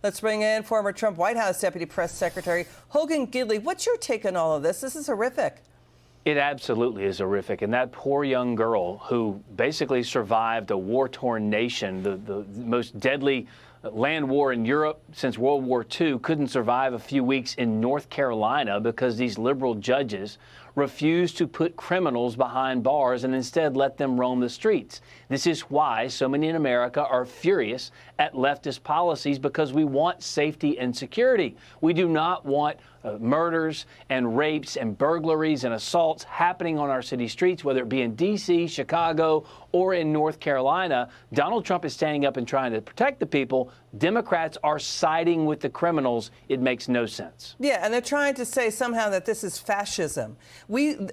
Let's bring in former Trump White House Deputy Press Secretary Hogan Gidley. What's your take on all of this? This is horrific. It absolutely is horrific. And that poor young girl who basically survived a war-torn nation, the most deadly land war in Europe since World War II, couldn't survive a few weeks in North Carolina because these liberal judges refused to put criminals behind bars and instead let them roam the streets. This is why so many in America are furious at leftist policies, because we want safety and security. We do not want murders and rapes and burglaries and assaults happening on our city streets, whether it be in D.C., Chicago, or in North Carolina. Donald Trump is standing up and trying to protect the people. Democrats are siding with the criminals. It makes no sense. Yeah, and they're trying to say somehow that this is fascism.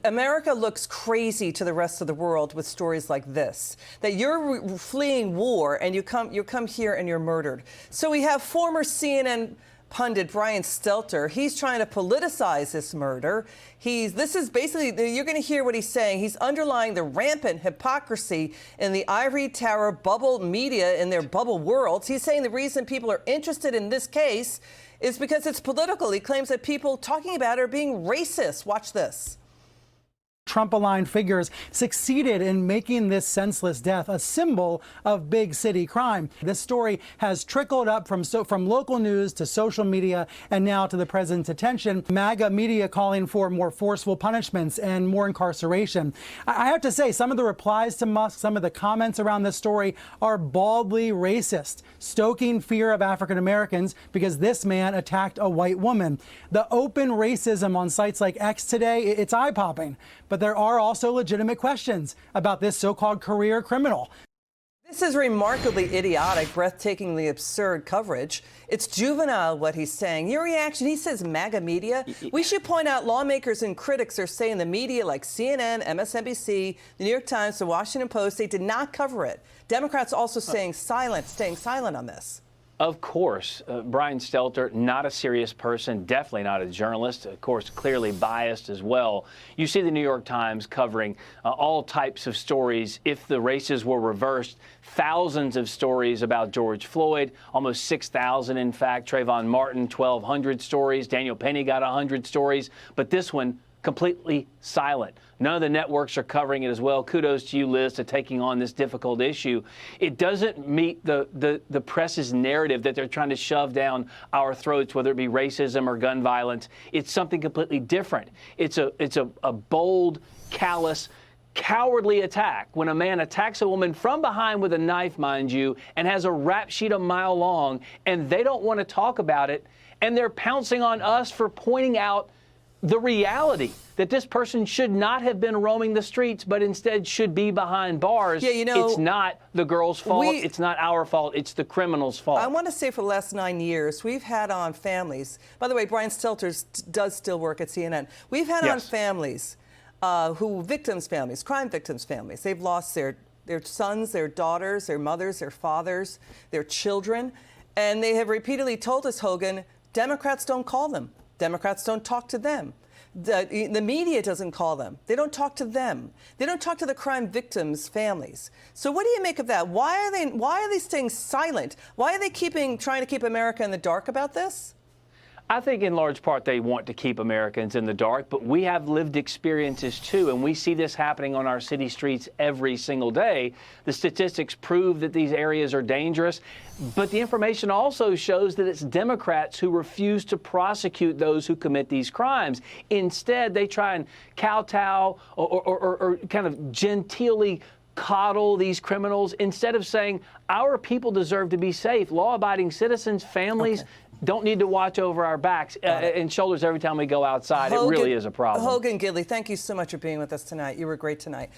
America looks crazy to the rest of the world with stories like this, that you're fleeing war and you come here and you're murdered. So we have former CNN pundit Brian Stelter. He's trying to politicize this murder. This is basically, you're going to hear what he's saying. He's underlying the rampant hypocrisy in the ivory tower bubble media in their bubble worlds. He's saying the reason people are interested in this case is because it's political. He claims that people talking about it are being racist. Watch this. Trump-aligned figures succeeded in making this senseless death a symbol of big city crime. This story has trickled up from local news to social media and now to the president's attention. MAGA media calling for more forceful punishments and more incarceration. I have to say, some of the replies to Musk, some of the comments around this story are baldly racist, stoking fear of African Americans because this man attacked a white woman. The open racism on sites like X today, it's eye-popping. But there are also legitimate questions about this so-called career criminal. This is remarkably idiotic, breathtakingly absurd coverage. It's juvenile what he's saying. Your reaction, he says MAGA media. We should point out lawmakers and critics are saying the media like CNN, MSNBC, the New York Times, the Washington Post, they did not cover it. Democrats also staying silent on this. Of course, Brian Stelter, not a serious person, definitely not a journalist, of course, clearly biased as well. You see the New York Times covering all types of stories. If the races were reversed, thousands of stories about George Floyd, almost 6,000, in fact. Trayvon Martin, 1,200 stories. Daniel Penny got 100 stories. But this one, completely silent. None of the networks are covering it as well. Kudos to you, Liz, to taking on this difficult issue. It doesn't meet the press's narrative that they're trying to shove down our throats, whether it be racism or gun violence. It's something completely different. It's a bold, callous, cowardly attack when a man attacks a woman from behind with a knife, mind you, and has a rap sheet a mile long, and they don't want to talk about it, and they're pouncing on us for pointing out the reality that this person should not have been roaming the streets, but instead should be behind bars. Yeah, you know, it's not the girl's fault. It's not our fault. It's the criminal's fault. I want to say for the last 9 years, we've had on families. By the way, Brian Stelter does still work at CNN. We've had on families crime victims' families. They've lost their sons, their daughters, their mothers, their fathers, their children. And they have repeatedly told us, Hogan, Democrats don't call them. Democrats don't talk to them. The media doesn't call them. They don't talk to them. They don't talk to the crime victims' families. So what do you make of that? Why are they staying silent? Why are they trying to keep America in the dark about this? I think in large part they want to keep Americans in the dark, but we have lived experiences too, and we see this happening on our city streets every single day. The statistics prove that these areas are dangerous, but the information also shows that it's Democrats who refuse to prosecute those who commit these crimes. Instead, they try and kowtow or kind of genteelly coddle these criminals instead of saying our people deserve to be safe. Law-abiding citizens, families don't need to watch over our backs and shoulders every time we go outside. It really is a problem. Hogan Gidley, thank you so much for being with us tonight. You were great tonight.